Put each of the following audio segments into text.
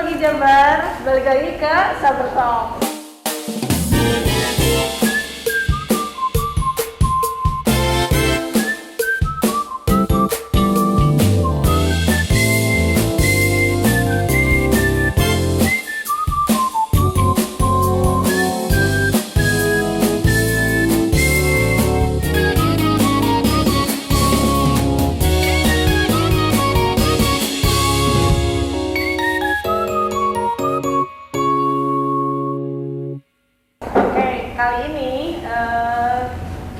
Wagi Jabar, balik lagi ke Saber Talk. Kali ini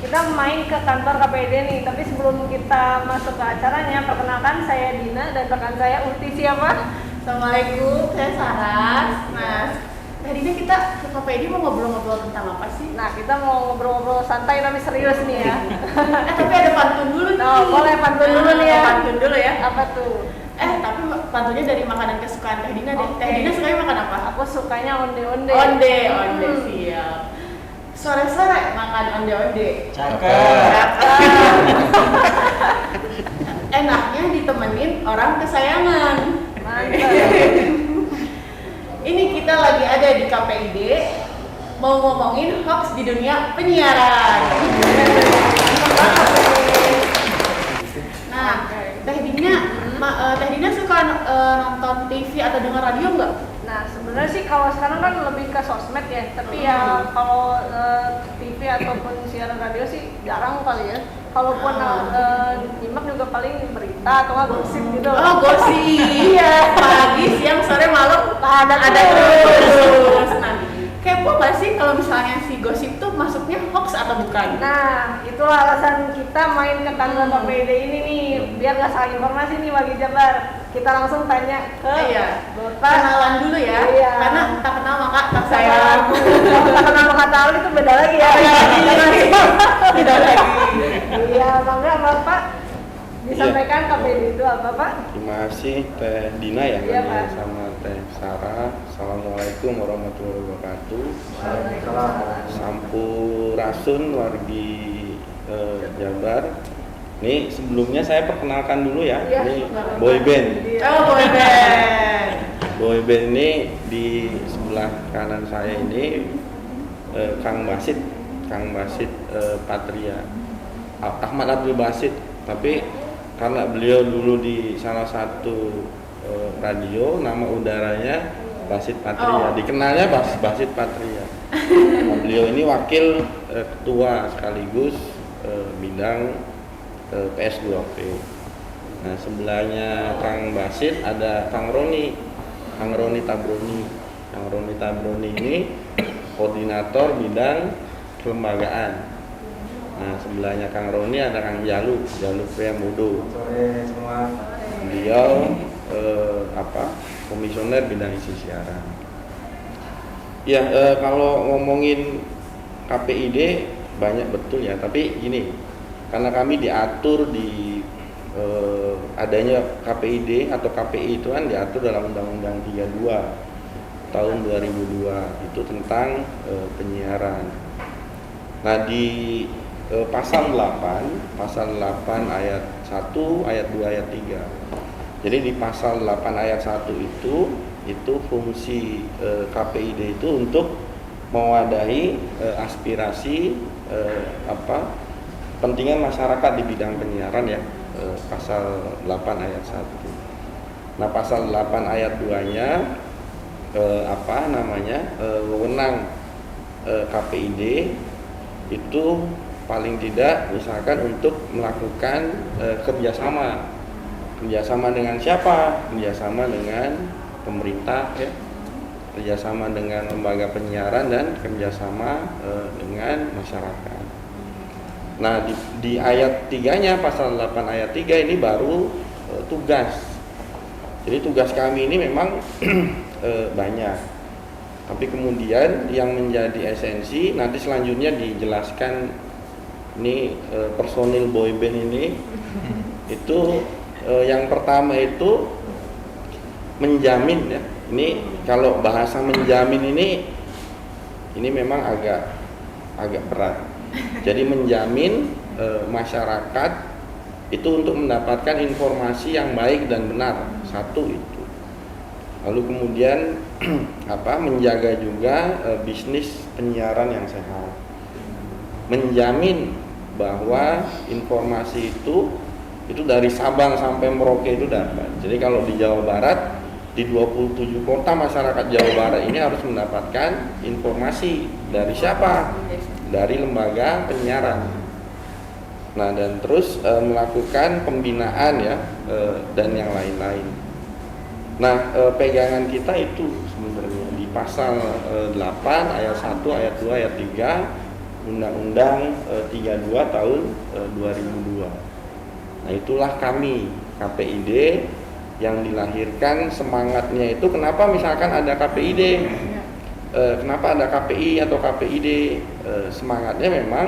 kita main ke kantor KPID nih, tapi sebelum kita masuk ke acaranya, perkenalkan saya Dina dan rekan saya Uti. Siapa? Assalamualaikum, saya Saras. Mas, tadinya kita ke KPID mau ngobrol-ngobrol tentang apa sih? Nah, kita mau ngobrol-ngobrol santai tapi serius nih ya. Tapi ada pantun dulu nih. Oh, boleh pantun dulu nih ya. Pantun dulu ya. Apa tuh? Tapi pantunnya dari makanan kesukaan Teh Dina deh. Teh Dina sukanya makan apa? Aku sukanya onde-onde. Onde, siap. Sore-sore makan onde-onde. Cakep. Enaknya ditemenin orang kesayangan. Mantap. Ini kita lagi ada di KPID mau ngomongin hoax di dunia penyiaran. Nah, Teh Dina suka nonton TV atau dengar radio nggak? Nah, sebenarnya sih kalau sekarang kan lebih ke sosmed ya, tapi ya kalau TV ataupun siaran radio sih jarang kali ya. Kalaupun nyimak juga paling berita atau nggak gosip gitu. Oh, gosip. Iya, pagi, siang, sore, malam ada terus. Nah, kepo nggak sih kalau misalnya si gosip tuh masuknya hoax atau bukan? Nah, itulah alasan kita main ke kantor KPID ini nih, biar nggak salah informasi nih Wagi Jabar. Kita langsung tanya ke Bapak. Kenalan dulu ya, Iya. karena tak kenal maka tak sayang. Kalau tak kenal maka tahu itu beda lagi ya. Beda lagi. Iya, bangga Bapak disampaikan KPID itu apa Pak? Terima kasih Teh Dina ya, Iya, namanya, Pak. sama Teh Sarah. Assalamualaikum warahmatullahi wabarakatuh. Sampurasun wargi Jabar. Nih sebelumnya saya perkenalkan dulu ya. Iya, Ini nggak boy band. Oh, boy band. Boy band ini di sebelah kanan saya ini Kang Basit Patria. Ahmad Abdul Basit. Tapi karena beliau dulu di salah satu radio, nama udaranya Basit Patria. Dikenalnya Basit Patria. Nah, beliau ini wakil ketua sekaligus bidang PS2P. Nah, sebelahnya Kang Basit ada Kang Roni Tabroni. Kang Roni Tabroni ini koordinator bidang kelembagaan. Nah, sebelahnya Kang Roni ada Kang Jalu Priamudo. Sore semua. Beliau komisioner bidang isi siaran. Ya, kalau ngomongin KPID banyak betul ya, tapi gini, karena kami diatur di adanya KPID atau KPI itu kan diatur dalam Undang-Undang 32 tahun 2002 itu tentang penyiaran. Nah, di pasal 8 ayat 1, ayat 2, ayat 3. Jadi di pasal 8 ayat 1 itu fungsi KPID itu untuk mewadahi aspirasi kepentingan masyarakat di bidang penyiaran ya, pasal 8 ayat 1. Nah, pasal 8 ayat 2-nya wewenang KPID itu paling tidak misalkan untuk melakukan kerjasama dengan siapa? Kerjasama dengan pemerintah ya, kerjasama dengan lembaga penyiaran dan kerjasama dengan masyarakat. Nah, di ayat 3-nya, pasal 8 ayat 3 ini baru tugas. Jadi tugas kami ini memang banyak. Tapi kemudian yang menjadi esensi nanti selanjutnya dijelaskan ini personil boyband ini itu yang pertama itu menjamin ya. Ini kalau bahasa menjamin ini memang agak berat. Jadi menjamin masyarakat itu untuk mendapatkan informasi yang baik dan benar. Satu itu. Lalu kemudian menjaga juga bisnis penyiaran yang sehat, menjamin bahwa informasi itu dari Sabang sampai Merauke itu dapat. Jadi kalau di Jawa Barat, di 27 kota masyarakat Jawa Barat ini harus mendapatkan informasi dari siapa? Dari lembaga penyiaran. Nah, dan terus melakukan pembinaan ya, dan yang lain-lain. Nah, pegangan kita itu sebenarnya di pasal 8 ayat 1, ayat 2, ayat 3 Undang-Undang 32 tahun 2002. Nah, itulah kami KPID yang dilahirkan semangatnya itu. Kenapa misalkan ada KPID? Kenapa ada KPI atau KPID? Semangatnya memang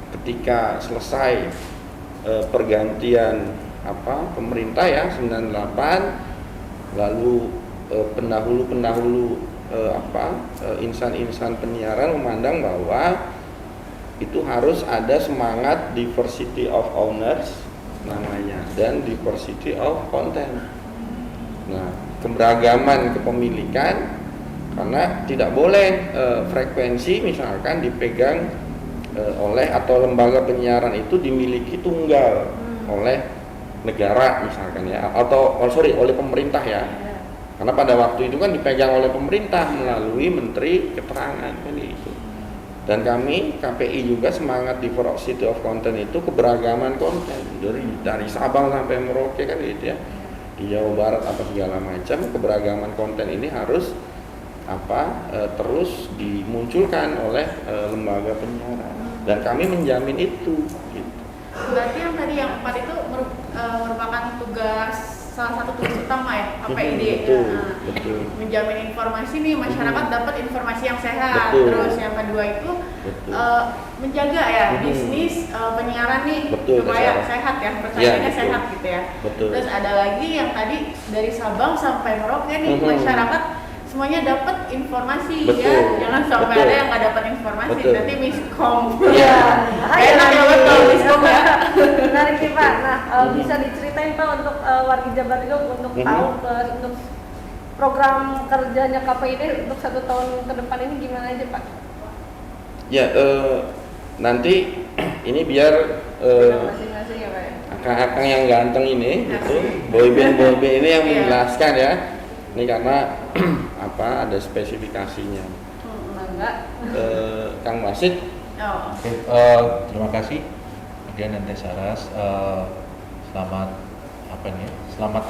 ketika selesai pergantian pemerintah ya 98, lalu pendahulu insan-insan penyiaran memandang bahwa itu harus ada semangat diversity of owners namanya dan diversity of content. Nah, keberagaman kepemilikan, karena tidak boleh frekuensi misalkan dipegang oleh atau lembaga penyiaran itu dimiliki tunggal oleh negara misalkan ya, atau oleh pemerintah ya. Karena pada waktu itu kan dipegang oleh pemerintah melalui Menteri Keterangan kan itu. Dan kami KPI juga semangat diversity of content itu keberagaman konten dari Sabang sampai Merauke kan gitu ya, di Jawa Barat apa segala macam, keberagaman konten ini harus terus dimunculkan oleh lembaga penyiaran, dan kami menjamin itu gitu. Berarti yang tadi yang 4 itu merupakan salah satu tugas utama ya KPID. Betul. Menjamin informasi nih, masyarakat dapat informasi yang sehat. Betul. Terus yang kedua itu menjaga ya bisnis penyiaran nih supaya sehat ya, persaingannya sehat gitu ya. Betul. Terus ada lagi yang tadi dari Sabang sampai Merauke nih, masyarakat semuanya dapat informasi. Ya, jangan sampai ada yang nggak dapat informasi, nanti miskom. Iya. Enak ya betul miskom ya. Menarik nih Pak. Nah, bisa diceritain Pak untuk warga Jabar juga untuk tahu untuk program kerjanya KPID untuk 1 tahun ke depan ini gimana aja Pak? Ya, nanti ini biar masing-masing ya Pak ya. akang-akang yang ganteng ini gitu, boyband ini yang menjelaskan ya. Ini karena ada spesifikasinya. Bangga. Kang Wasid. Oke, terima kasih Dian dan Teh Saras. Selamat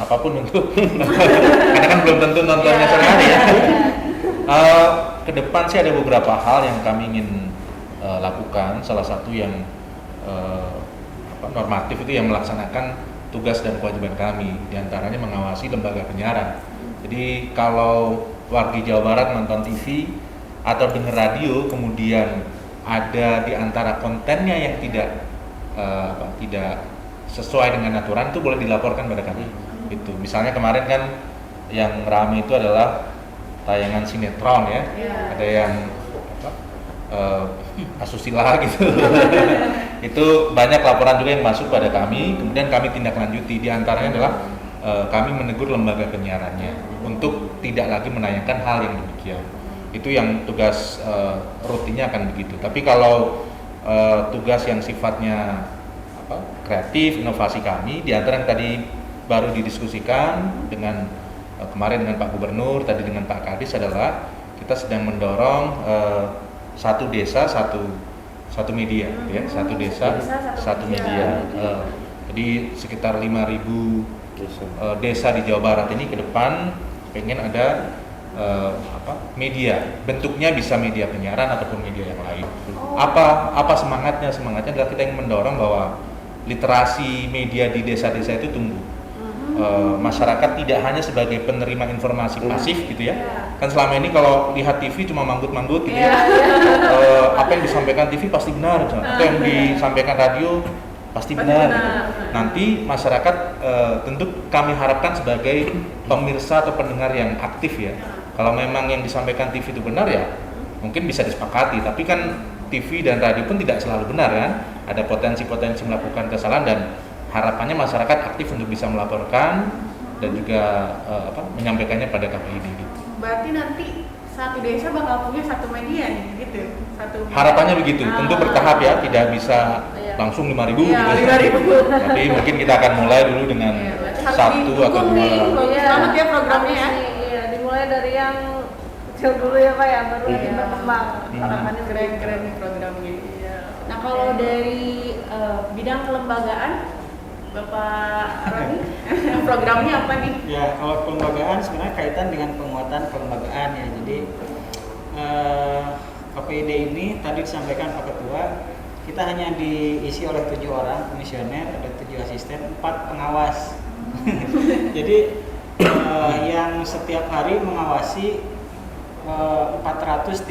apapun untuk karena kan belum tentu nontonnya sehari ya. Ke depan sih ada beberapa hal yang kami ingin lakukan. Salah satu yang normatif itu yang melaksanakan tugas dan kewajiban kami, diantaranya mengawasi lembaga penyiaran. Jadi kalau warga Jawa Barat nonton TV atau dengar radio, kemudian ada di antara kontennya yang tidak sesuai dengan aturan, itu boleh dilaporkan pada kami. Itu misalnya kemarin kan yang ramai itu adalah tayangan sinetron ya, ada yang asusila gitu. Itu banyak laporan juga yang masuk pada kami, kemudian kami tindak lanjuti. Di antaranya adalah kami menegur lembaga penyiarannya untuk tidak lagi menayangkan hal yang demikian. Itu yang tugas rutinnya akan begitu. Tapi kalau tugas yang sifatnya kreatif, inovasi kami, di antara yang tadi baru didiskusikan dengan kemarin dengan Pak Gubernur, tadi dengan Pak Kadis, adalah kita sedang mendorong satu desa satu media, ya, satu desa satu media. Jadi sekitar 5.000 desa di Jawa Barat ini ke depan pengen ada media, bentuknya bisa media penyiaran ataupun media yang lain. Apa semangatnya? Semangatnya adalah kita ingin mendorong bahwa literasi media di desa-desa itu tumbuh. Masyarakat tidak hanya sebagai penerima informasi pasif gitu ya. Kan selama ini kalau lihat TV cuma manggut-manggut gitu ya. Apa yang disampaikan TV pasti benar, atau yang disampaikan radio pasti benar. Nanti masyarakat tentu kami harapkan sebagai pemirsa atau pendengar yang aktif ya. Kalau memang yang disampaikan TV itu benar ya mungkin bisa disepakati, tapi kan TV dan radio pun tidak selalu benar kan. Ada potensi-potensi melakukan kesalahan, dan harapannya masyarakat aktif untuk bisa melaporkan dan juga menyampaikannya pada KPID gitu. Berarti nanti satu desa bakal punya satu media nih, gitu. Harapannya begitu, tentu bertahap ya, tidak bisa langsung 5.000 Iya, gitu. 5.000. Tapi mungkin kita akan mulai dulu dengan satu atau dua. Bagus banget ya programnya ya. Iya, dimulai dari yang kecil dulu ya Pak ya, baru nanti berkembang. Harapannya Keren-keren nih programnya. Iya. Nah kalau dari bidang kelembagaan, Bapak Roni, programnya apa nih? Ya, kalau kelembagaan sebenarnya kaitan dengan penguatan kelembagaan ya. Jadi KPID ini tadi disampaikan Pak Ketua, kita hanya diisi oleh 7 orang komisioner, ada 7 asisten, 4 pengawas. Jadi yang setiap hari mengawasi 437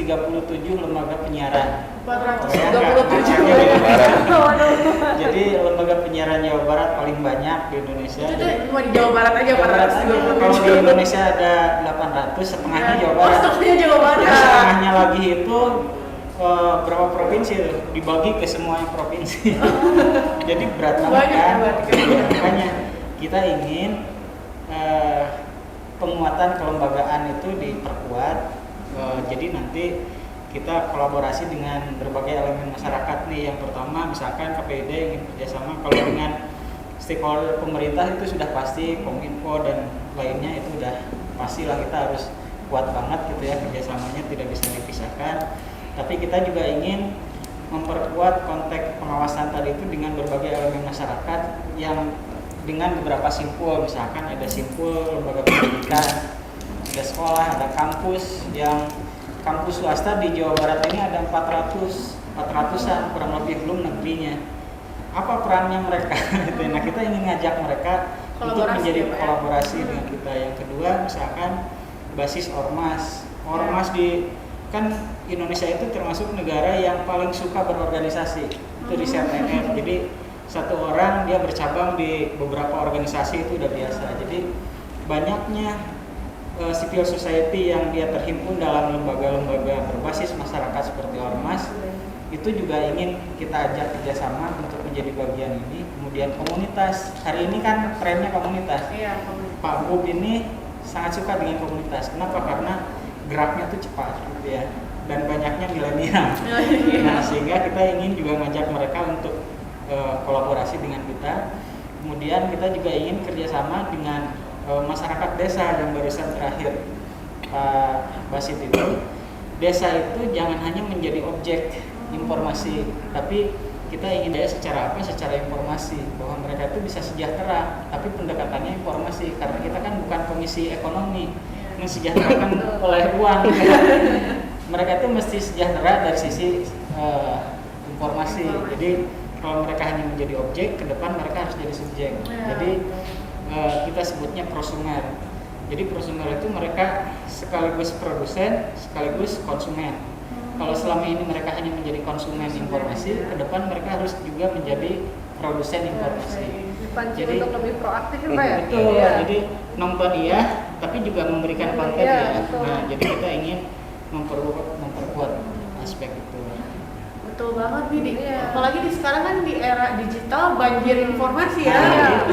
lembaga penyiaran. 437. Jadi lembaga penyiaran Jawa Barat paling banyak di Indonesia. Itu cuma di Jawa Barat aja 437. Kalau di Indonesia ada 800, setengahnya Jawa Barat. Setengahnya Jawa Barat. Yang setengahnya lagi itu berapa provinsi tuh? Dibagi ke semua provinsi. Jadi berat banget kan? Makanya kita ingin penguatan kelembagaan itu diperkuat. Jadi nanti kita kolaborasi dengan berbagai elemen masyarakat nih. Yang pertama misalkan KPID ingin kerjasama kalau dengan stakeholder pemerintah itu sudah pasti, Kominfo dan lainnya itu udah pastilah kita harus kuat banget gitu ya, kerjasamanya tidak bisa dipisahkan. Tapi kita juga ingin memperkuat konteks pengawasan tadi itu dengan berbagai elemen masyarakat yang dengan beberapa simpul, misalkan ada simpul lembaga pendidikan, ada sekolah, ada kampus. Yang kampus swasta di Jawa Barat ini ada 400-an kurang lebih, belum negerinya. Apa perannya mereka? Nah, kita ingin ngajak mereka untuk menjadi kolaborasi dengan kita. Yang kedua, misalkan basis ormas. Ormas di kan Indonesia itu termasuk negara yang paling suka berorganisasi. Itu di CTN. Jadi satu orang dia bercabang di beberapa organisasi itu udah biasa. Jadi banyaknya civil society yang dia terhimpun dalam lembaga-lembaga berbasis masyarakat seperti ormas, itu juga ingin kita ajak kerjasama untuk menjadi bagian ini. Kemudian komunitas, hari ini kan trennya komunitas. Iya, Pak Bub ini sangat suka dengan komunitas. Kenapa? Karena geraknya tuh cepat gitu ya, dan banyaknya milenial. Nah, sehingga kita ingin juga ngajak mereka untuk kolaborasi dengan kita. Kemudian kita juga ingin kerjasama dengan masyarakat desa yang barusan terakhir Pak Basit itu. Desa itu jangan hanya menjadi objek informasi, tapi kita ingin dia secara apa? Secara informasi, bahwa mereka itu bisa sejahtera, tapi pendekatannya informasi, karena kita kan bukan komisi ekonomi mensejahterakan oleh uang. Mereka itu mesti sejahtera dari sisi informasi. Jadi kalau mereka hanya menjadi objek, ke depan mereka harus jadi subjek. Jadi kita sebutnya prosumer. Jadi prosumer itu mereka sekaligus produsen, sekaligus konsumen. Kalau selama ini mereka hanya menjadi konsumen informasi, ke depan mereka harus juga menjadi produsen informasi. Dipancing untuk lebih proaktif ya Pak ya? Betul. Iya. Jadi nonton iya, tapi juga memberikan konten Iya, ya. betul. Nah, jadi kita ingin memperkuat aspek itu. Betul banget nih, Iya. apalagi di sekarang kan di era digital banjir informasi ya. Iya.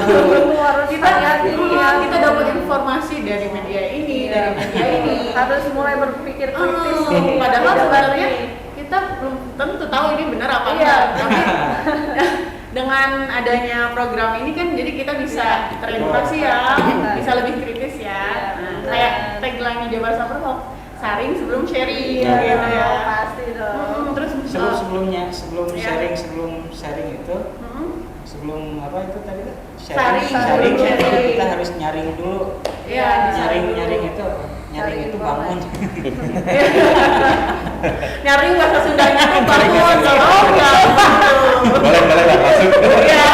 Harus Kita hati-hati ya. kita dapat informasi dari media ini, dari media ini. Harus mulai berpikir kritis. Padahal Tidak sebenarnya lagi. kita belum tentu tahu ini benar apa Iya. enggak. Tapi dengan adanya program ini kan jadi kita bisa teredukasi ya, bisa lebih kritis ya. Nah, kayak tagline Jabar Sabar kok, saring sebelum sharing Iya. gitu ya. Pasti dong. Terus Sebelum Iya. sharing itu, sebelum apa itu tadi? Sharing. Kita harus nyaring dulu. Iya, Nyaring itu apa? Nyaring itu bangun. Nyaring bahasa Sundanya tuh bangun. Boleh Pak, masuk. Iya.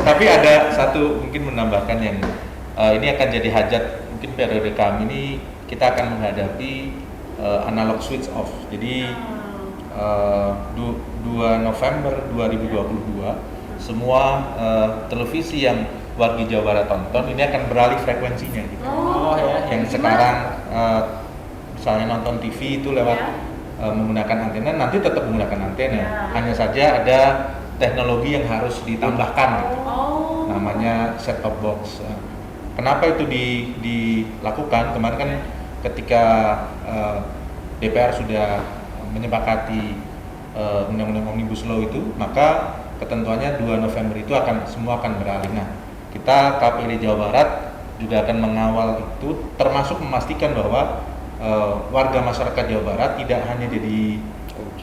Tapi ada satu mungkin menambahkan yang ini akan jadi hajat mungkin periode kami ini, kita akan menghadapi analog switch off. Jadi 2 November 2022 semua televisi yang warga Jawa Barat tonton ini akan beralih frekuensinya gitu. Oh ya. Yang sekarang misalnya nonton TV itu lewat menggunakan antena, nanti tetap menggunakan antena. Ya. Hanya saja ada teknologi yang harus ditambahkan gitu. Oh. Namanya set top box. Kenapa itu dilakukan? Kemarin kan ketika DPR sudah menyepakati Undang-Undang Omnibus Law itu, maka ketentuannya 2 November itu semua akan beralih. Nah, kita KPID Jawa Barat juga akan mengawal itu, termasuk memastikan bahwa warga masyarakat Jawa Barat tidak hanya jadi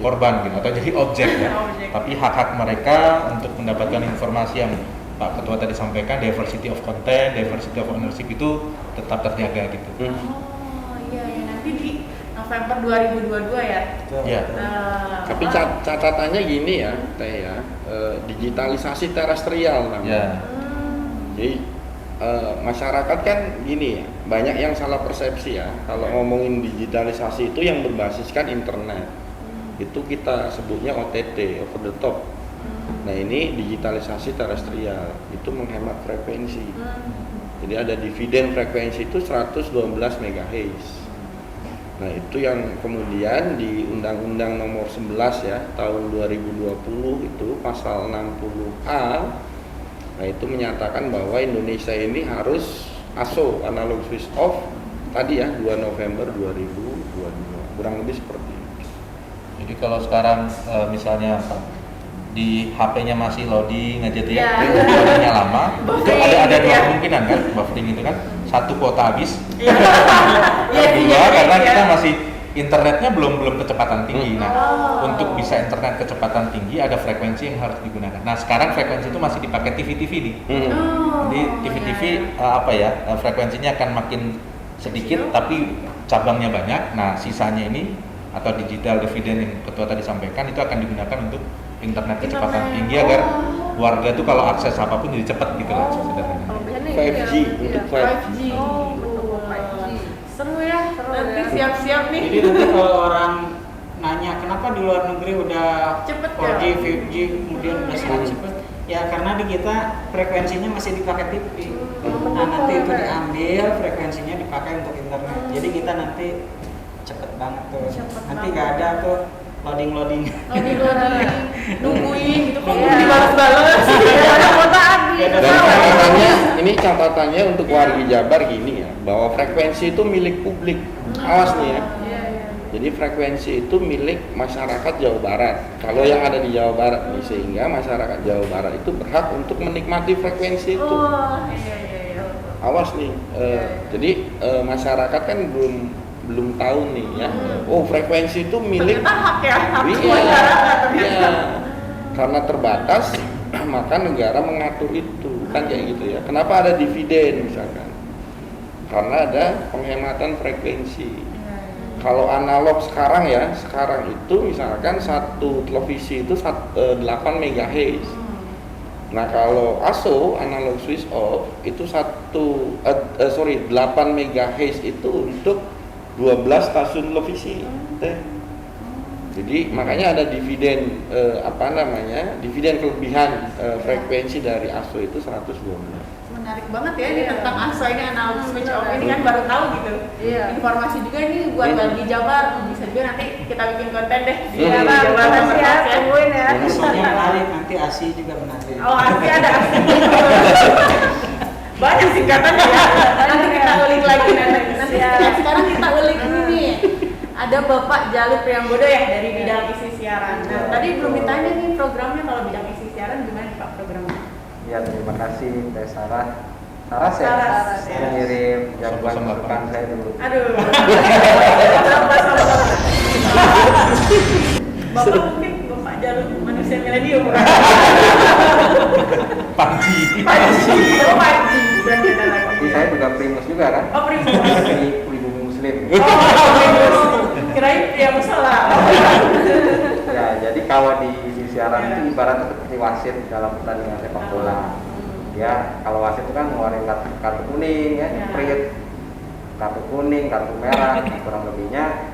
korban gitu atau jadi objek ya, tapi hak-hak mereka untuk mendapatkan informasi yang Pak Ketua tadi sampaikan, diversity of content, diversity of ownership itu tetap terjaga gitu. Oh iya, nanti di November 2022 ya. Ya. Tapi catatannya gini ya, Teh ya, digitalisasi terestrial namanya. Ya. Jadi masyarakat kan gini ya, banyak yang salah persepsi ya. Kalau ngomongin digitalisasi itu yang berbasiskan internet, itu kita sebutnya OTT, over the top. Nah ini digitalisasi terestrial, itu menghemat frekuensi. Jadi ada dividen frekuensi itu 112 MHz. Nah itu yang kemudian di Undang-Undang Nomor 11 ya tahun 2020 itu pasal 60A. Nah itu menyatakan bahwa Indonesia ini harus ASO, analog switch off tadi ya 2 November 2022, kurang lebih seperti itu. Jadi kalau sekarang misalnya di HP-nya masih loading aja tuh ya, loadingnya lama, itu ada dua kemungkinan kan, buffering itu kan, satu kuota habis, kedua karena kita masih internetnya belum kecepatan tinggi. Nah, untuk bisa internet kecepatan tinggi ada frekuensi yang harus digunakan. Nah, sekarang frekuensi itu masih dipakai TV nih. Jadi TV frekuensinya akan makin sedikit tapi cabangnya banyak. Nah, sisanya ini atau digital dividend yang Ketua tadi sampaikan itu akan digunakan untuk internet kecepatan tinggi agar warga tuh kalau akses apapun jadi cepat gitu lah sederhananya. 5G untuk 5G. Oh, betul 5G. Seru ya, nanti ya. siap-siap nih. Jadi nanti kalau orang nanya kenapa di luar negeri udah Cepet 4G, ya? 5G, kemudian udah sangat cepet, ya karena di kita frekuensinya masih dipakai TV. Nah nanti itu diambil frekuensinya dipakai untuk internet. Jadi kita nanti cepet banget tuh. Nanti nggak ada tuh loading nungguin gitu kok dibalas-balas. Ada kuota habis. Dan catatannya untuk warga Jabar gini ya, bahwa frekuensi itu milik publik. Awas nih ya. Jadi frekuensi itu milik masyarakat Jawa Barat. Kalau yang ada di Jawa Barat nih, sehingga masyarakat Jawa Barat itu berhak untuk menikmati frekuensi itu. Awas nih. Jadi masyarakat kan belum tahu nih ya. Oh, frekuensi itu milik hak masyarakat. Iya. Karena terbatas maka negara mengatur itu kan kayak gitu ya. Kenapa ada dividen misalkan? Karena ada penghematan frekuensi. Kalau analog sekarang itu misalkan satu televisi itu 8 MHz. Nah kalau ASO analog switch off itu 8 MHz itu untuk 12 stasiun televisi. Jadi makanya ada dividen dividen kelebihan frekuensi dari ASO itu 112. Menarik banget ya ini tentang ASO ini, analog switch off ini kan baru tahu gitu. Informasi juga ini buat bagi Jabar, bisa juga nanti kita bikin konten deh. Iya, makasih ya, tungguin ya. Soalnya menarik, nanti ASI juga menarik. Oh, ASI ada ASI. Banyak singkatannya ya. Nanti kita ulik lagi nanti. Sekarang kita ulik ini nih. Ada Bapak Jalil Priambodo ya dari bidang isi siaran. Nah, tadi belum ditanya nih programnya, kalau bidang isi siaran gimana Pak programnya? Ya, terima kasih Teh Sarah. Saras ya? Mengirim jagoan masukan saya dulu. Aduh. Bapak mungkin Bapak Jalil manusia milenium. Panji. Oh, Panji. Dan kita lagi. Jadi saya juga primus juga kan? Oh, primus. Dari pribumi muslim. Oh, primus. Kirain pria musola. Ya, jadi kalau di siaran itu ibaratnya seperti wasit dalam pertandingan sepak bola. Ya, kalau wasit itu kan ngeluarin kartu kuning ya, print, kartu kuning, kartu merah, kurang lebihnya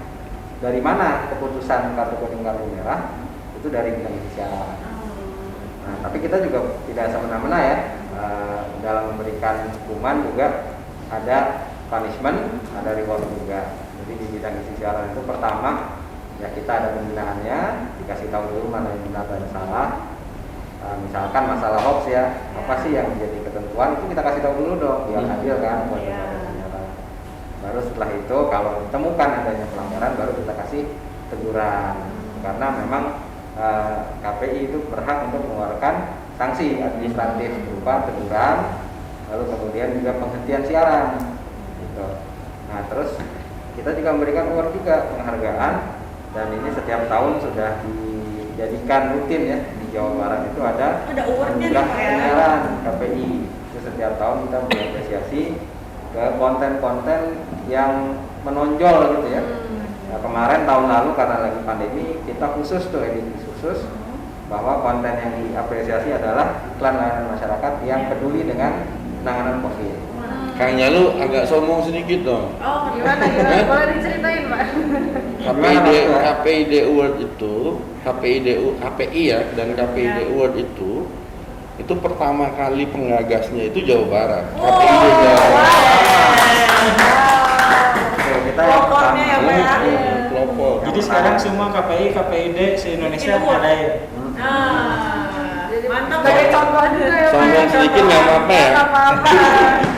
dari mana keputusan kartu kuning, kartu merah itu dari bidang siaran. Nah, tapi kita juga tidak semena-mena ya, dalam memberikan hukuman juga ada punishment, ada reward juga. Jadi di bidang isi siaran itu pertama ya kita ada pembinaannya, dikasih tahu dulu mana yang benar dan salah. misalkan masalah hoax ya, apa sih yang menjadi ketentuan itu kita kasih tahu dulu dong, biar adil kan buat lembaga penyiaran. Baru setelah itu kalau ditemukan adanya pelanggaran baru kita kasih teguran, karena memang KPI itu berhak untuk mengeluarkan sanksi administratif berupa teguran, lalu kemudian juga penghentian siaran gitu. Nah terus kita juga memberikan award juga penghargaan, dan ini setiap tahun sudah dijadikan rutin ya. Di Jawa Barat itu ada awardnya nih, anugerah Pak, ya? penyiaran KPI. Itu setiap tahun kita mengapresiasi ke konten-konten yang menonjol gitu ya. Nah, kemarin tahun lalu karena lagi pandemi kita khusus tuh edisi khusus bahwa konten yang diapresiasi adalah iklan layanan masyarakat yang peduli dengan penanganan COVID. Kang Jalu agak sombong sedikit dong. Oh, Gimana? Boleh diceritain, Pak? KPID Award itu, KPI ya, dan KPID Award itu pertama kali pengagasnya itu Jawa Barat. KPID Jawa Barat. Oke, kita yang Pokoknya ya, Pak, ya? Pelopor. Jadi sekarang semua KPI, KPID se-Indonesia ada ya. Nah, mantap. Sebagai contoh juga ya, Pak. Sombong sedikit nggak apa-apa ya. Nggak apa-apa.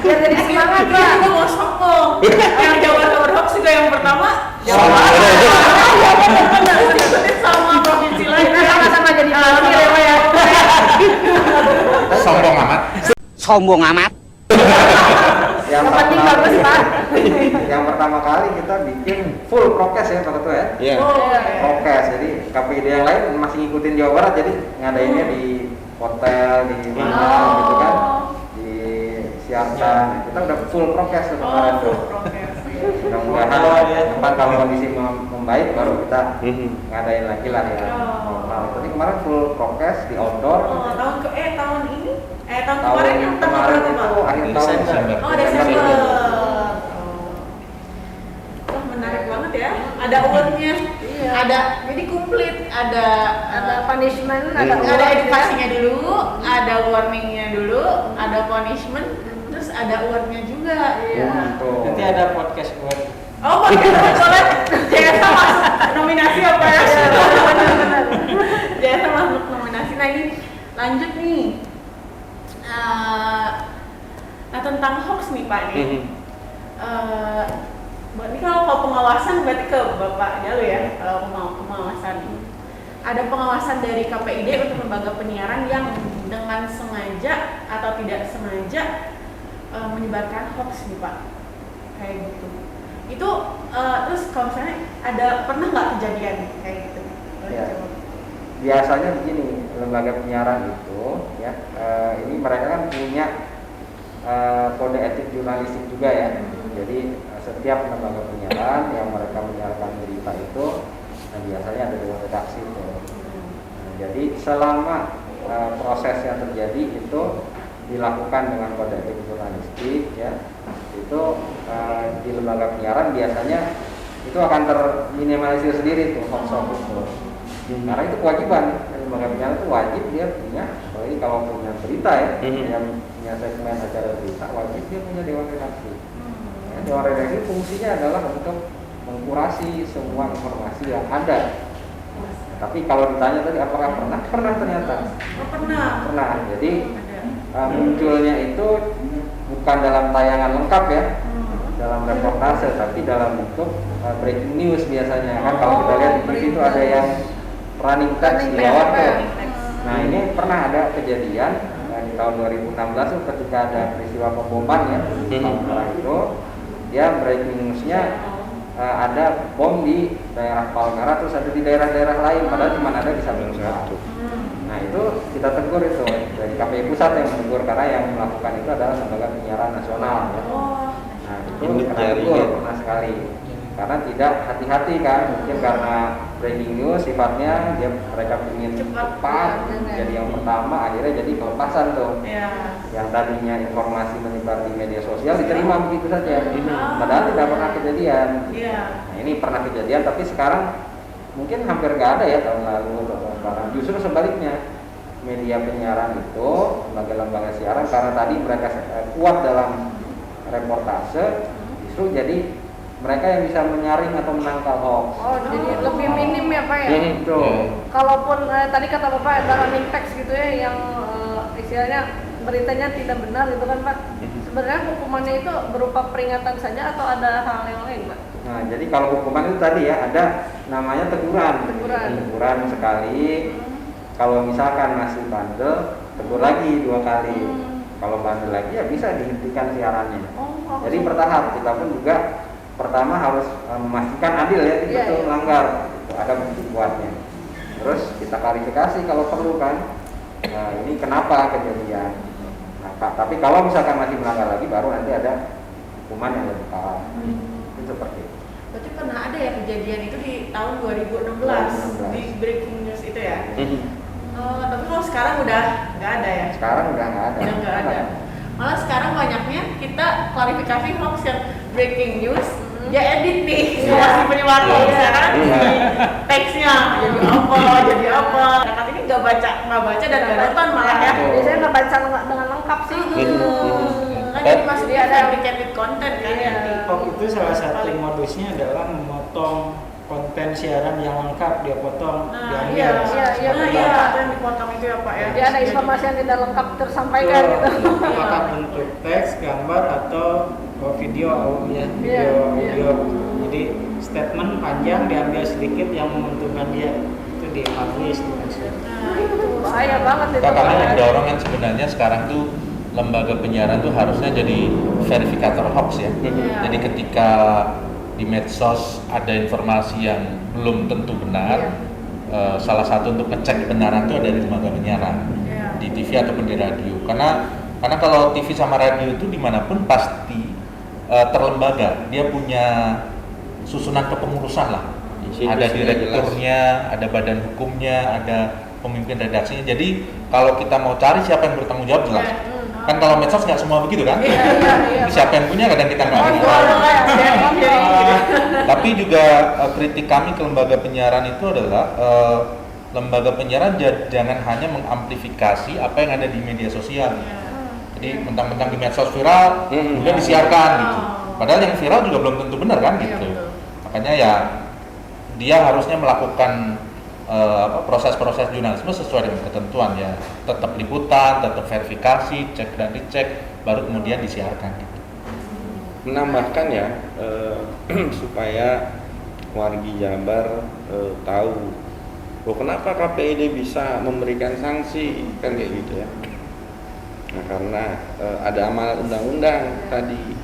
Biar jadi semangat, Kita Pak. juga mau sombong. Yang Jawa Barat Hoax juga yang pertama Jawa Sama. Barat. Ikutin sama provinsi lain. Kita sama-sama jadi volunteer ya, Pak ya. Sombong amat. Sombong amat. yang Yang penting pertama, bagus, Pak. yang pertama kali kita bikin full prokes ya Pak Ketua ya. Iya. Prokes, jadi KPID yang lain masih ngikutin Jawa Barat, jadi ngadainnya di hotel, di mana gitu kan, disiarkan. Kita udah full prokes tuh kemarin tuh. Mudah-mudahan depan kalau kondisi membaik baru kita ngadain lagi lah ya. Normal. Tadi kemarin full prokes di outdoor. Tahun ini? Tahun kemarin yang tanggal kemarin berapa, itu Pak? akhir tahun. Desember. Oh, Desember. Wah, menarik banget ya. Ada awardnya. Iya. Ada, jadi komplit. Ada Punishment, ada award, edukasinya dulu, ada warningnya dulu, ada punishment, terus ada awardnya juga. Iya. Tuh. Nanti ada podcast buat Oh, podcast boleh. JSA masuk nominasi apa ya? JSA masuk nominasi. Nah ini lanjut nih. Nah tentang hoax nih Pak nih. Berarti kalau pengawasan berarti ke Bapak Jalu ya, kalau mau pengawasan. Ada pengawasan dari KPID untuk lembaga penyiaran yang dengan sengaja atau tidak sengaja menyebarkan hoax nih Pak, kayak gitu. Itu terus kalau misalnya pernah nggak kejadian kayak gitu? Ya. Biasanya begini, lembaga penyiaran itu ya, ini mereka kan punya kode etik jurnalistik juga ya. Jadi setiap lembaga penyiaran yang mereka menyiarkan berita itu biasanya ada dewan redaksi itu. Nah, jadi selama proses yang terjadi itu dilakukan dengan kode etik jurnalistik ya, itu di lembaga penyiaran biasanya itu akan terminimalisir sendiri tuh hoax itu. Karena itu kewajiban lembaga penyiaran itu wajib dia punya, apalagi kalau punya berita ya, yang punya segmen acara berita wajib dia punya dewan redaksi. Ya, dewan redaksi fungsinya adalah untuk mengkurasi semua informasi yang ada. Tapi kalau ditanya tadi apakah pernah? Pernah ternyata. Oh, pernah. Jadi munculnya itu bukan dalam tayangan lengkap ya, dalam reportase, tapi dalam bentuk breaking news biasanya kan. Kalau kita lihat di TV itu ada yang running text di bawah tuh. Nah ini pernah ada kejadian di tahun 2016 tuh ketika ada peristiwa pemboman ya di Palmerah itu, dia breaking newsnya ada bom di daerah Palmerah, terus ada di daerah-daerah lain, padahal cuma ada di satu tempat. Nah itu kita tegur itu dari KPI pusat yang menegur, karena yang melakukan itu adalah lembaga penyiaran nasional ya. Nah itu kena tegur pernah sekali, karena tidak hati-hati kan, mungkin karena breaking news sifatnya mereka ingin cepat jadi yang pertama, akhirnya jadi kelepasan tuh. Yang tadinya informasi menyebar di media sosial diterima begitu saja, padahal tidak pernah kejadian. Nah ini pernah kejadian, tapi sekarang mungkin hampir nggak ada ya tahun lalu atau tahun sekarang. Justru sebaliknya, media penyiaran itu, lembaga-lembaga siaran, karena tadi mereka kuat dalam reportase, justru jadi mereka yang bisa menyaring atau menangkal hoax. Oh, jadi lebih minim ya Pak ya? Betul. Kalaupun tadi kata Bapak ada running text gitu ya yang istilahnya beritanya tidak benar gitu kan Pak. Sebenarnya hukumannya itu berupa peringatan saja atau ada hal yang lain Pak? Nah, jadi kalau hukuman itu tadi ya ada namanya teguran. Teguran sekali. Kalau misalkan masih bandel, tegur lagi 2 kali. Kalau bandel lagi ya bisa dihentikan siarannya. Jadi bertahap. Kita pun juga pertama harus memastikan adil ya, itu melanggar. Gitu. Ada bukti kuatnya. Terus kita klarifikasi kalau perlu kan. Nah, ini kenapa kejadian? Nah, tapi kalau misalkan masih melanggar lagi, baru nanti ada hukuman yang lebih parah. Itu seperti itu. Berarti pernah ada ya kejadian itu di tahun 2016 di breaking news itu ya? Tapi kalau sekarang udah nggak ada ya? Sekarang udah nggak ada. Udah nggak ada. Malah sekarang banyaknya kita klarifikasi hoax yang breaking news, dia edit nih sama si penyebar hoax ya kan? Teksnya jadi apa? Nah, ini nggak baca dan nggak nonton malah ya. Biasanya nggak baca dengan lengkap sih. Kan jadi masih dia ada fabricated content kan ya. TikTok itu salah satu modusnya adalah memotong konten siaran yang lengkap, dia potong, diambil. Iya. Ada yang dipotong itu ya Pak ya. Jadi ada informasi yang tidak lengkap tersampaikan gitu. Apakah bentuk teks, gambar atau video audio. Jadi statement panjang diambil sedikit yang menguntungkan dia itu dipublish. Nah, itu Bahaya banget itu. Kami mendorong kan sebenarnya sekarang tuh lembaga penyiaran tuh harusnya jadi verifikator hoax ya. Jadi ketika di medsos ada informasi yang belum tentu benar, salah satu untuk ngecek kebenaran itu ada di lembaga penyiaran, di TV ataupun di radio. Karena kalau TV sama radio itu dimanapun pasti terlembaga, dia punya susunan kepengurusan lah. Ada direkturnya, ada badan hukumnya, ada pemimpin redaksinya. Jadi kalau kita mau cari siapa yang bertanggung jawab jelas. Kan kalau medsos nggak semua begitu kan? Siapa yang punya kadang kita nggak tahu. Tapi juga kritik kami ke lembaga penyiaran itu adalah lembaga penyiaran jangan hanya mengamplifikasi apa yang ada di media sosial. Jadi mentang-mentang di medsos viral, kemudian disiarkan gitu. Padahal yang viral juga belum tentu benar kan gitu. Makanya ya dia harusnya melakukan proses-proses jurnalisme sesuai dengan ketentuan ya, tetap liputan, tetap verifikasi, cek dan dicek, baru kemudian disiarkan gitu. Menambahkan ya supaya wargi Jabar tahu kenapa KPID bisa memberikan sanksi kan kayak gitu ya. Nah karena ada amanat undang-undang tadi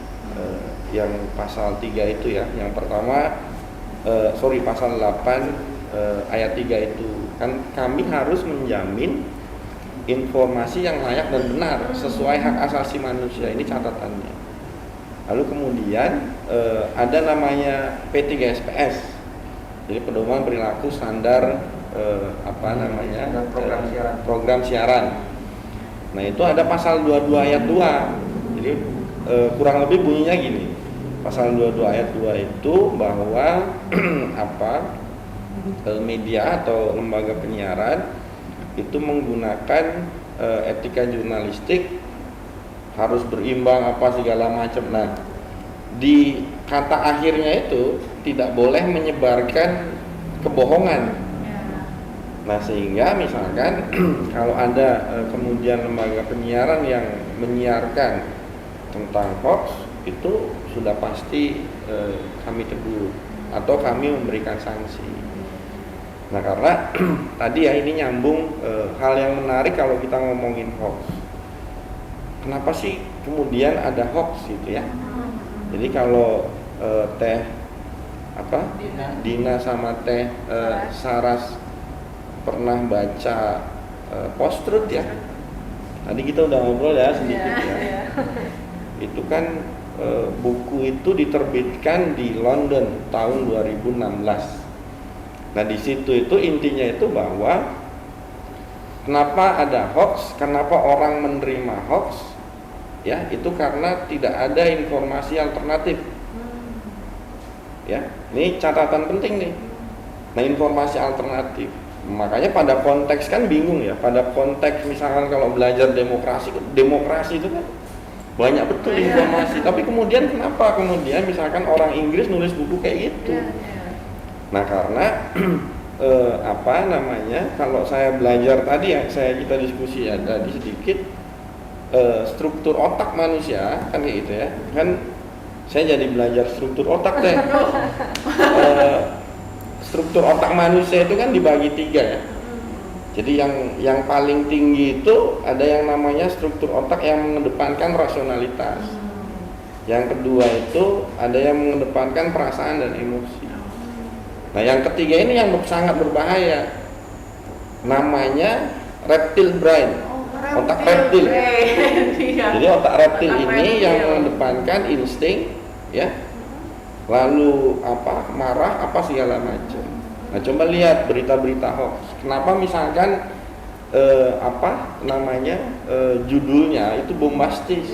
yang pasal 3 itu ya, yang pertama pasal 8 ayat 3 itu kan kami harus menjamin informasi yang layak dan benar sesuai hak asasi manusia, ini catatannya. Lalu kemudian ada namanya P3SPS, jadi pedoman perilaku standar program siaran. Nah itu ada pasal 22 ayat 2, jadi kurang lebih bunyinya gini. Pasal 22 ayat 2 itu bahwa media atau lembaga penyiaran itu menggunakan etika jurnalistik, harus berimbang apa segala macam. Nah, di kata akhirnya itu tidak boleh menyebarkan kebohongan. Nah, sehingga misalkan kalau ada kemudian lembaga penyiaran yang menyiarkan tentang hoax, itu sudah pasti kami tegur atau kami memberikan sanksi. Nah karena tadi ya ini nyambung hal yang menarik kalau kita ngomongin hoax. Kenapa sih kemudian ada hoax gitu ya? Jadi kalau Dina sama Teh Saras pernah baca post-truth ya? Tadi kita udah ngobrol ya sedikit ya. Itu kan buku itu diterbitkan di London tahun 2016. Nah di situ itu intinya itu bahwa kenapa ada hoax, kenapa orang menerima hoax, ya itu karena tidak ada informasi alternatif. Ya, ini catatan penting nih. Nah informasi alternatif, makanya pada konteks kan bingung ya. Pada konteks misalkan kalau belajar demokrasi itu kan banyak betul informasi. Tapi kemudian kenapa kemudian misalkan orang Inggris nulis buku kayak gitu? Nah karena apa namanya, kalau saya belajar tadi yang kita diskusi ya tadi sedikit, struktur otak manusia kan kayak gitu ya kan, saya jadi belajar struktur otak deh. Struktur otak manusia itu kan dibagi 3 ya. Jadi yang paling tinggi itu ada yang namanya struktur otak yang mengedepankan rasionalitas. Yang kedua itu ada yang mengedepankan perasaan dan emosi. Nah yang ketiga ini yang sangat berbahaya, namanya reptile brain, otak reptil. Jadi otak reptil ini yang mengedepankan insting, ya, lalu apa, marah, apa segala macam. Nah coba lihat berita-berita hoax. Kenapa misalkan apa namanya judulnya itu bombastis?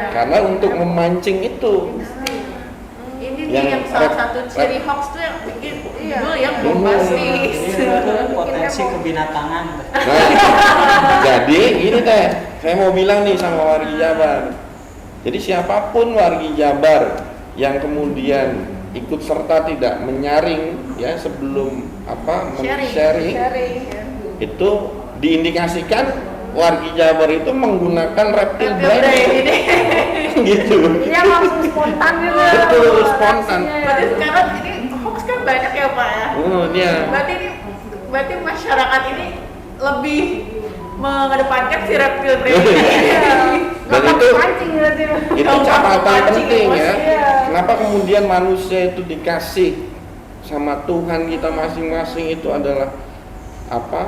Karena untuk memancing itu. Ini yang salah satu ciri hoax tuh yang bikin judul yang bombastis. Ini potensi kebinatangan. Nah, jadi gini teh, saya mau bilang nih sama wargi Jabar. Jadi siapapun wargi Jabar yang kemudian ikut serta tidak menyaring ya sebelum apa sharing itu diindikasikan wargi Jabar itu menggunakan reptile brain. Gitu. Iya langsung spontan gitu. Betul, spontan. Berarti sekarang ini hoax kan banyak ya Pak ya. Iya. Berarti masyarakat ini lebih mengedepankan si reptil brain. Dan itu catatan pancing penting emosi, ya. Kenapa kemudian manusia itu dikasih sama Tuhan kita masing-masing itu adalah apa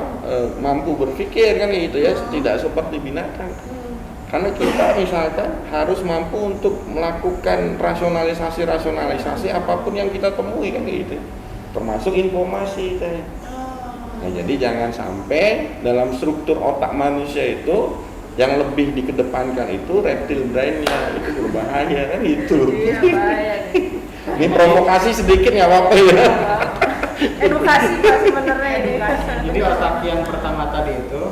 mampu berpikir kan gitu ya, tidak seperti binatang. Karena kita misalkan harus mampu untuk melakukan rasionalisasi apapun yang kita temui kan gitu, termasuk informasi teh. Nah jadi jangan sampai dalam struktur otak manusia itu yang lebih dikedepankan itu reptile brain-nya, itu berbahaya kan itu. Iya bahaya. Ini provokasi sedikit nggak apa-apa ya. Edukasi sebenarnya ini. Jadi otak yang pertama tadi itu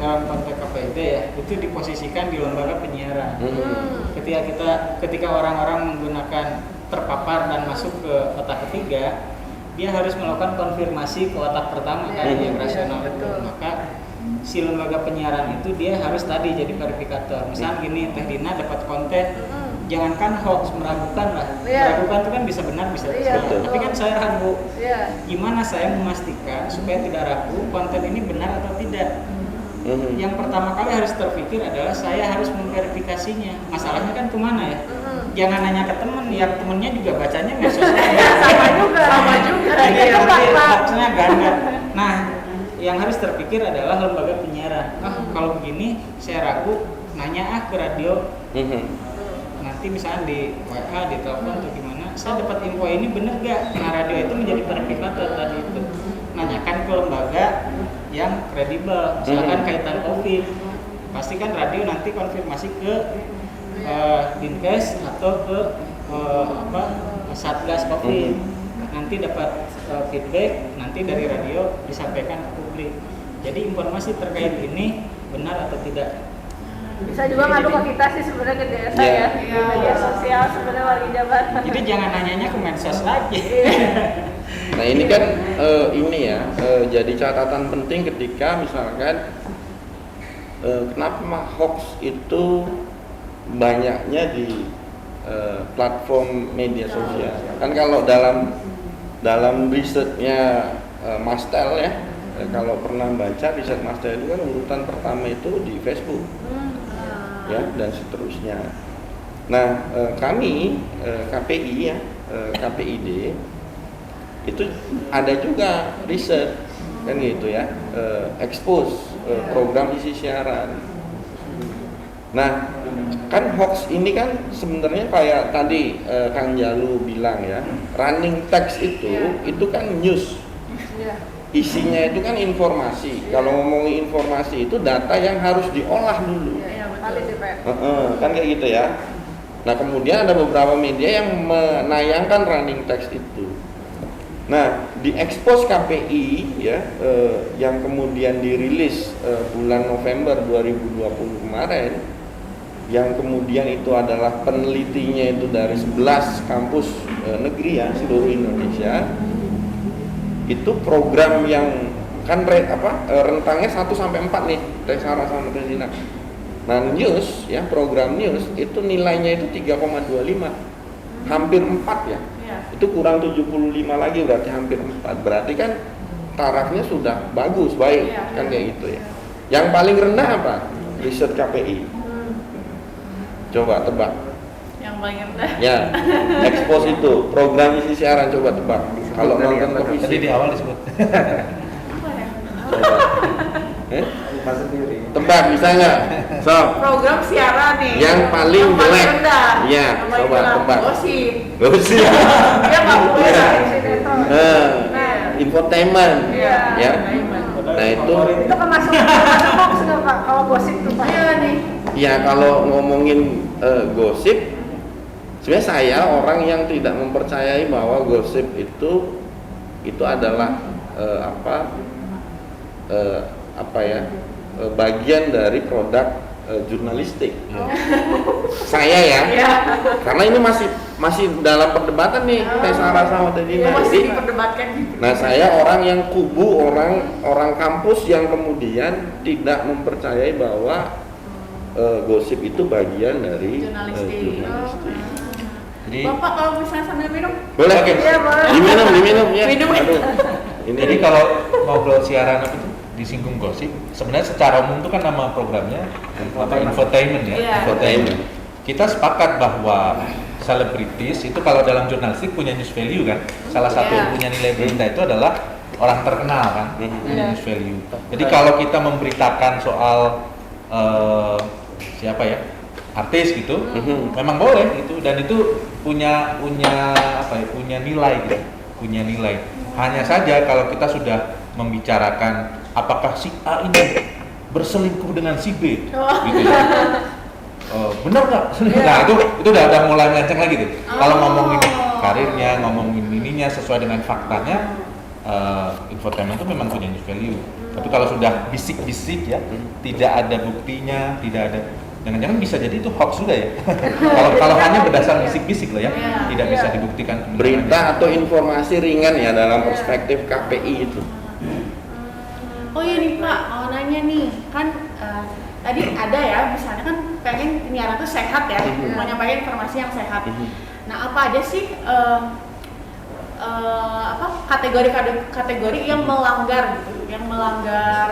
dalam konteks KPID ya, itu diposisikan di lembaga penyiaran. Ketika orang-orang menggunakan terpapar dan masuk ke otak ketiga, dia harus melakukan konfirmasi ke otak pertama kan yang rasional itu. Maka si lembaga penyiaran itu dia harus tadi jadi verifikator. Misalnya gini, Teh Dina dapat konten, jangankan hoax, meragukan lah. Meragukan itu kan bisa benar bisa salah. Tapi kan saya ragu. Gimana saya memastikan supaya tidak ragu konten ini benar atau tidak? Yang pertama kali harus terpikir adalah saya harus memverifikasinya. Masalahnya kan kemana ya? Jangan nanya ke temen, yang temennya juga bacanya medsos. Sama juga. Jadi hoaxnya ganda. Nah, yang harus terpikir adalah lembaga penyiaran. Kalau begini saya ragu, nanya ke radio. Nanti misalnya di WA, di telepon atau gimana, saya dapat info ini bener gak? Nah radio itu menjadi verifikator tadi itu. Nanyakan ke lembaga yang kredibel, misalkan kaitan COVID, pasti kan radio nanti konfirmasi ke Dinkes atau ke Satgas COVID. Nanti dapat feedback, nanti dari radio disampaikan ke publik. Jadi informasi terkait ini benar atau tidak? Bisa juga ngadu ke kita sih sebenarnya ke desa ya, di media sosial sebenarnya warga Jabar. Jadi jangan nanyanya ke medsos lagi. Nah ini kan jadi catatan penting ketika misalkan kenapa hoax itu banyaknya di platform media sosial. Kan kalau dalam risetnya Mastel ya, kalau pernah baca riset Mastel itu kan urutan pertama itu di Facebook, ya dan seterusnya. Nah kami KPI ya, KPID itu ada juga riset kan gitu ya, expose program isi siaran. Nah kan hoax ini kan sebenarnya kayak tadi Kang Jalu bilang ya, running text itu kan news, isinya itu kan informasi. Kalau ngomongin informasi itu data yang harus diolah dulu, kan kayak gitu ya. Nah kemudian ada beberapa media yang menayangkan running text itu. Nah, di expose KPI ya, yang kemudian dirilis bulan November 2020 kemarin, yang kemudian itu adalah penelitinya itu dari 11 kampus negeri ya seluruh Indonesia. Itu program yang kan rentangnya 1 sampai 4 nih, Teh Sarah sama Teh Zina. Nah, news ya, program news itu nilainya itu 3,25. Hampir 4 ya. Itu kurang 75 lagi, berarti hampir 4. Berarti kan tarafnya sudah bagus, baik kan kayak gitu ya. Yang paling rendah apa? Riset KPI. Coba tebak. Yang paling rendah. Ya, expose itu program isi siaran, coba tebak. Kalau nonton Tadi televisi. di awal disebut. Apa ya? Coba. Lupa sendiri. Tebak bisa nggak? So, Program siaran nih. yang paling jelek. rendah. Iya, Yang paling coba rendah. tebak. Gosip. Gosip. Dia nggak boleh. Iya. Nah, Nah, infotainment. Iya. Ya. Diamond. Nah itu, itu kan masuk hoax nggak Pak? Kalau gosip tuh Pak. Iya nih. ya kalau ngomongin gosip, sebenarnya saya orang yang tidak mempercayai bahwa gosip itu adalah bagian dari produk jurnalistik. Saya ya, karena ini masih dalam perdebatan nih, Teh Sarah sama Teh Dina. Masih Jadi, diperdebatkan gitu. nah saya orang yang kubu orang kampus yang kemudian tidak mempercayai bahwa gosip itu bagian dari Jurnalistik. jurnalistik. Jadi Bapak kalau misalnya sambil minum, Boleh? Oke. Iya, boleh. Diminum ya. Minum. Aduh. Ini Jadi kalau ngobrol siaran apa itu disinggung gosip, sebenarnya secara umum itu kan nama programnya infotainment ya. Iya. Infotainment. Kita sepakat bahwa selebritis itu kalau dalam jurnalistik punya news value kan. Salah satu yang punya nilai berita itu adalah orang terkenal kan, punya news value. Jadi kalau kita memberitakan soal siapa ya, artis gitu, memang boleh gitu, dan itu punya nilai gitu, punya nilai. Hanya saja kalau kita sudah membicarakan apakah si A ini berselingkuh dengan si B, gitu ya. Benar nggak? Nah itu udah mulai melenceng lagi tuh. Kalau ngomongin karirnya, ngomongin ininya sesuai dengan faktanya, infotainment itu memang punya news value. Tapi kalau sudah bisik-bisik ya, tidak ada buktinya, tidak ada, jangan-jangan bisa jadi itu hoax juga ya. Kalau hanya berdasar bisik-bisik loh ya, tidak bisa dibuktikan kebenarannya. Berita atau informasi ringan ya dalam perspektif KPI itu. oh iya nih Pak, mau nanya nih, kan tadi ada ya, misalnya kan pengen penyiaran tuh sehat ya, mau nyampaikan informasi yang sehat. Nah apa aja sih kategori yang melanggar gitu, yang melanggar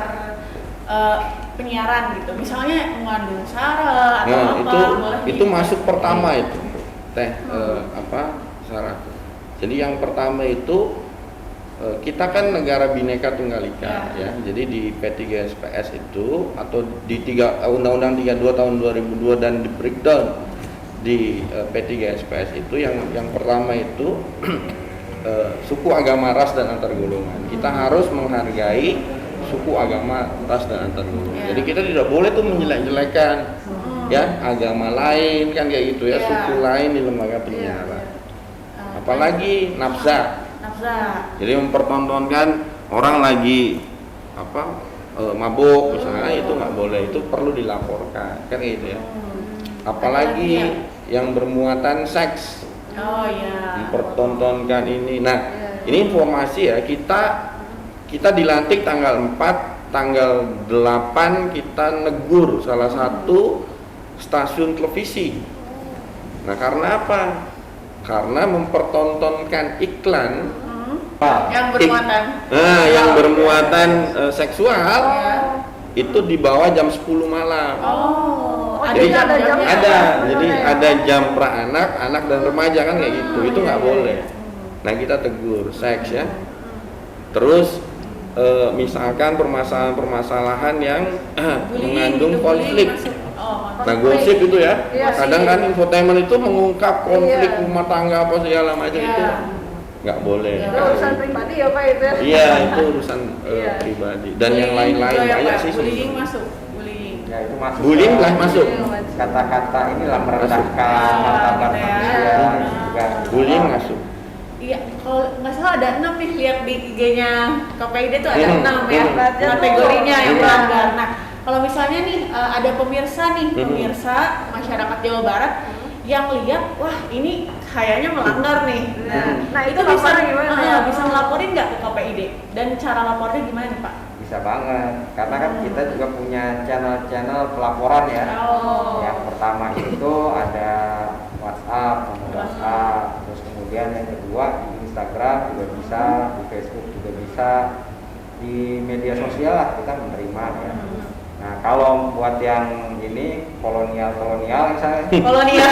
penyiaran gitu, misalnya mengandung sara atau Nah, apa, boleh itu masuk pertama itu, Teh Sarah. Jadi yang pertama itu kita kan negara Bhinneka Tunggal Ika ya. Jadi di P3SPS itu atau di Undang-Undang 32 tahun 2002 dan di breakdown di P3SPS itu yang pertama itu suku, agama, ras dan antar golongan. Kita harus menghargai suku, agama, ras dan antar golongan. Jadi kita tidak boleh tuh menjelek-jelekan ya agama lain kan kayak gitu ya, suku lain di lembaga penyiaran. Apalagi nafsa. Jadi mempertontonkan orang lagi mabuk misalnya, itu nggak boleh, itu perlu dilaporkan kan gitu ya. Apalagi yang bermuatan seks, mempertontonkan ini. Nah ini informasi ya, kita dilantik tanggal 4, tanggal 8 kita negur salah satu stasiun televisi. Nah karena apa? Karena mempertontonkan iklan yang bermuatan. yang bermuatan seksual itu di bawah jam 10 malam. Jadi ada jamnya. Jadi ada jam pra anak dan remaja kan kayak gitu. Itu nggak boleh. Nah kita tegur seks ya. Terus misalkan permasalahan yang mengandung konflik. Nah gosip itu ya. Kadang kan infotainment itu mengungkap konflik rumah tangga apa segala macam itu nggak boleh. Itu urusan pribadi ya Pak itu. Iya itu urusan pribadi dan yang lain-lain banyak sih. Bullying masuk. Bullying. Ya itu masuk. Bullying lah masuk. Kata-kata inilah merendahkan martabat manusia juga. Bullying masuk. Iya, kalau nggak salah ada 6 nih, lihat di IG-nya KPID tuh ada 6 ya kategorinya yang melanggar. Nah, kalau misalnya nih ada pemirsa masyarakat Jawa Barat yang lihat, wah ini kayaknya melanggar nih. Nah, itu bisa laporan gimana? bisa ngelaporin nggak ke KPID? Dan cara lapornya gimana nih Pak? Bisa banget, karena kan kita juga punya channel-channel pelaporan ya. Yang pertama itu ada WhatsApp, nomor WhatsApp, terus kemudian yang kedua di Instagram juga bisa, di Facebook juga bisa, di media sosial lah kita menerima ya. Nah, kalau buat yang ini kolonial misalnya Kolonial.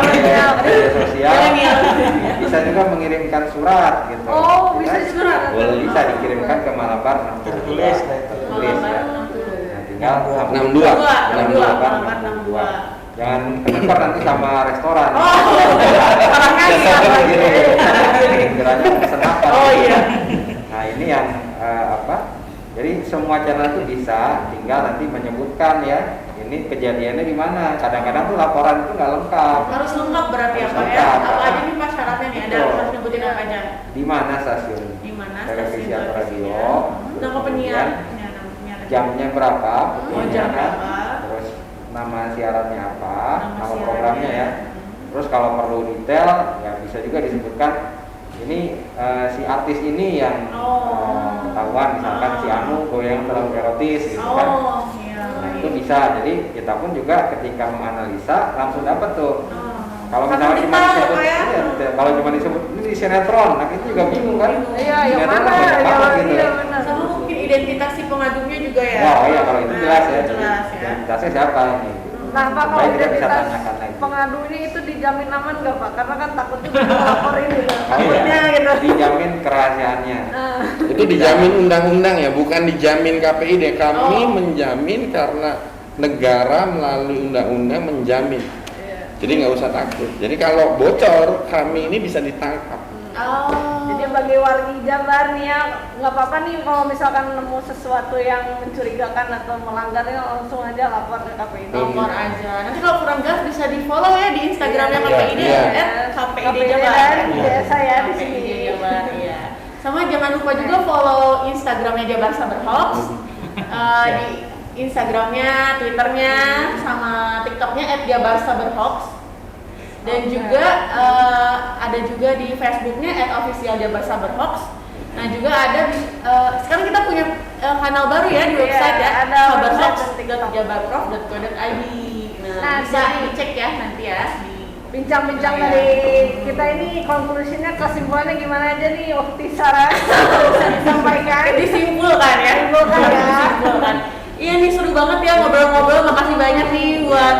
media sosial Kolonial. bisa juga mengirimkan surat gitu. Oh, bisa surat. Boleh, bisa dikirimkan ke Malabar Tertulis, tertulis ya. Nah, tinggal 62. Malabar 62. Jangan ketukar nanti sama restoran. Orangnya Kiranya pesen apa? Oh iya. Nah, ini yang jadi semua channel itu bisa, tinggal nanti menyebutkan ya, ini kejadiannya di mana. Kadang-kadang tuh laporan itu nggak lengkap. Harus lengkap berarti Harus apa ya? lengkap. Apa aja nih Pak syaratnya nih? Ada Betul. harus nyebutin apa aja? Di mana stasiun Di mana televisi stasiun atau radio, televisinya? Nama penyiar, jamnya berapa, Oh, jam berapa? terus nama siarannya apa, Nama nama siarannya. programnya ya. Terus kalau perlu detail, ya bisa juga disebutkan ini si artis ini yang ketahuan, misalkan si Anu goyang terlalu erotis gitu kan. Iya. Nah, itu bisa. Jadi kita pun juga ketika menganalisa langsung dapat tuh. Kalau Satu misalnya cuma detail, disebut, Pak, ya? iya, kalau cuma disebut ini di sinetron, nah kita juga bingung kan. Iya, yang Sinetron mana? banyak banget gitu ya. Benar. Sama mungkin identitas si pengadunya juga ya. Oh iya, kalau itu jelas ya. Jelas ya. Identitasnya siapa ini? Nah, Pak, kalau Supaya kita bisa identitas tanyakan lagi. pengadu ini itu dijamin aman nggak, Pak? Karena kan takut juga laporin gitu. Oh Takutnya iya, gitu. dijamin kerahasiaannya. Nah, Itu dijamin undang-undang ya, bukan dijamin KPID. Kami Oh. menjamin karena negara melalui undang-undang menjamin. Jadi nggak usah takut. Jadi kalau bocor, kami ini bisa ditangkap. jadi bagi wargi Jabar nih ya, nggak apa-apa nih kalau misalkan nemu sesuatu yang mencurigakan atau melanggarnya langsung aja lapor ke KPID. Lapor aja. Nanti kalau kurang jelas bisa di follow ya di Instagramnya Iya, KPID iya. @KPID KPID Jabar. dan biasa ya di KPID sini. Jabar, iya. Sama jangan lupa juga follow Instagramnya Jabar Sabar Hoax. Di Instagramnya, Twitternya, sama TikToknya @jabarsabarhoax. Dan juga ada juga di Facebooknya @official Jabar Sabar Hoax. Nah juga ada sekarang kita punya kanal baru ya di Iya, website ya, ada website dan sabarhoax.jabarprof.co.id. Nah, Nah, bisa jadi- dicek ya nanti ya di Bincang-bincang Iya. dari kita ini konklusinya kesimpulannya gimana aja nih waktu Sarah bisa disampaikan. disimpulkan ya. Disimpulkan. Iya nih seru banget ya ngobrol-ngobrol. Makasih banyak nih buat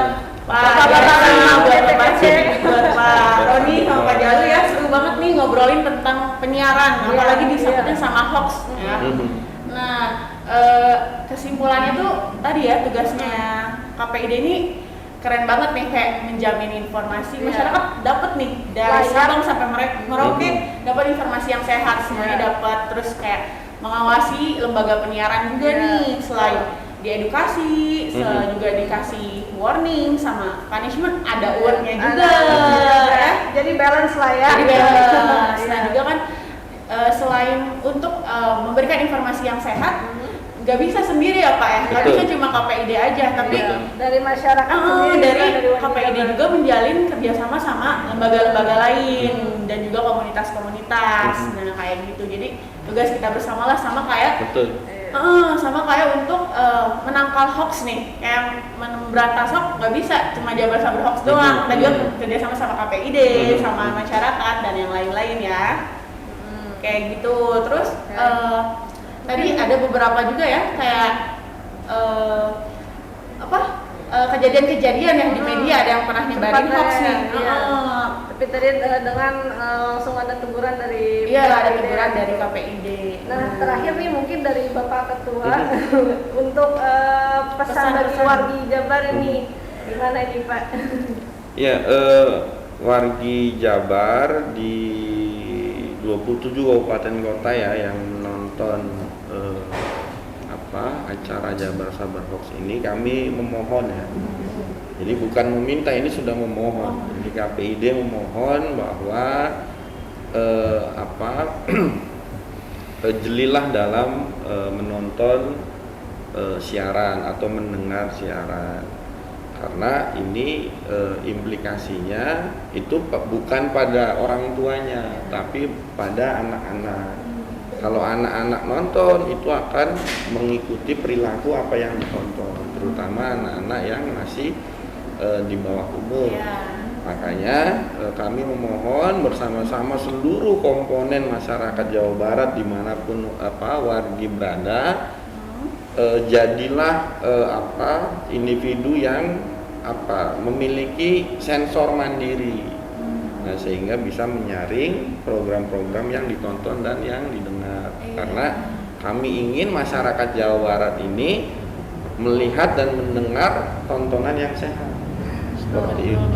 Pak Bapak-bapak, buat Pak Pak Cek. buat Pak Roni sama Pak Jalu ya, seru banget nih ngobrolin tentang penyiaran, apalagi disangkutnya sama hoax ya. Nah, kesimpulannya tuh tadi ya tugasnya KPID ini keren banget nih, kayak menjamin informasi masyarakat dapat nih dari Layar. Sabang sampai Merauke dapat informasi yang sehat, semuanya dapat, terus kayak mengawasi lembaga penyiaran juga nih, selain diedukasi, juga dikasih warning sama punishment, ada awardnya juga ya. Jadi balance lah ya. Jadi balance. Nah juga kan selain untuk memberikan informasi yang sehat, nggak bisa sendiri ya Pak ya, nggak Betul. bisa cuma KPID aja, tapi Dari masyarakat sendiri, dari warga KPID Jabar. juga menjalin kerjasama sama lembaga-lembaga lain dan juga komunitas-komunitas. Nah kayak gitu, jadi tugas kita bersama lah, sama kayak Betul. sama kayak untuk menangkal hoax nih, kayak memberantas hoax nggak bisa cuma Jabar Sabar Hoax doang, kita juga kerja sama KPID, sama masyarakat dan yang lain-lain ya, kayak gitu. Terus tadi ada beberapa juga ya kayak kejadian-kejadian yang di media ada yang pernah nyebarin hoax nih. Iya. Tapi tadi dengan langsung ada teguran dari Iya, ada KPID. teguran dari KPID. Nah, terakhir nih mungkin dari Bapak Ketua untuk pesan bagi Pesan-pesan. wargi Jabar ini gimana nih Pak? Ya, wargi Jabar di 27 kabupaten kota ya yang menonton acara Jabar Sabar Hoax ini, kami memohon ya. Jadi bukan meminta, ini sudah memohon. Jadi KPID memohon bahwa jelilah dalam menonton siaran atau mendengar siaran, karena ini implikasinya itu bukan pada orang tuanya tapi pada anak-anak. Kalau anak-anak nonton itu akan mengikuti perilaku apa yang ditonton, terutama anak-anak yang masih di bawah umur. Makanya kami memohon bersama-sama seluruh komponen masyarakat Jawa Barat dimanapun wargi berada, jadilah individu yang memiliki sensor mandiri. Nah, sehingga bisa menyaring program-program yang ditonton dan yang didengar. Karena kami ingin masyarakat Jawa Barat ini melihat dan mendengar tontonan yang sehat. Seperti itu.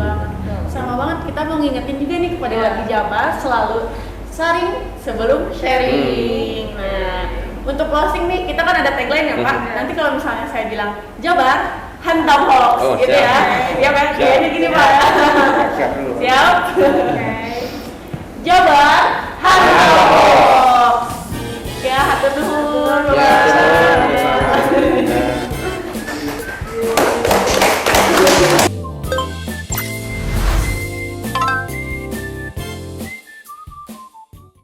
Sama banget, kita mau ngingetin juga nih kepada warga Jabar selalu saring sebelum sharing. Nah, untuk closing nih kita kan ada tagline ya Pak. Nanti kalau misalnya saya bilang Jabar hantam hoax gitu siap. ya. Ya kan? Kayaknya gini Pak. Siap dulu. Siap. Oke.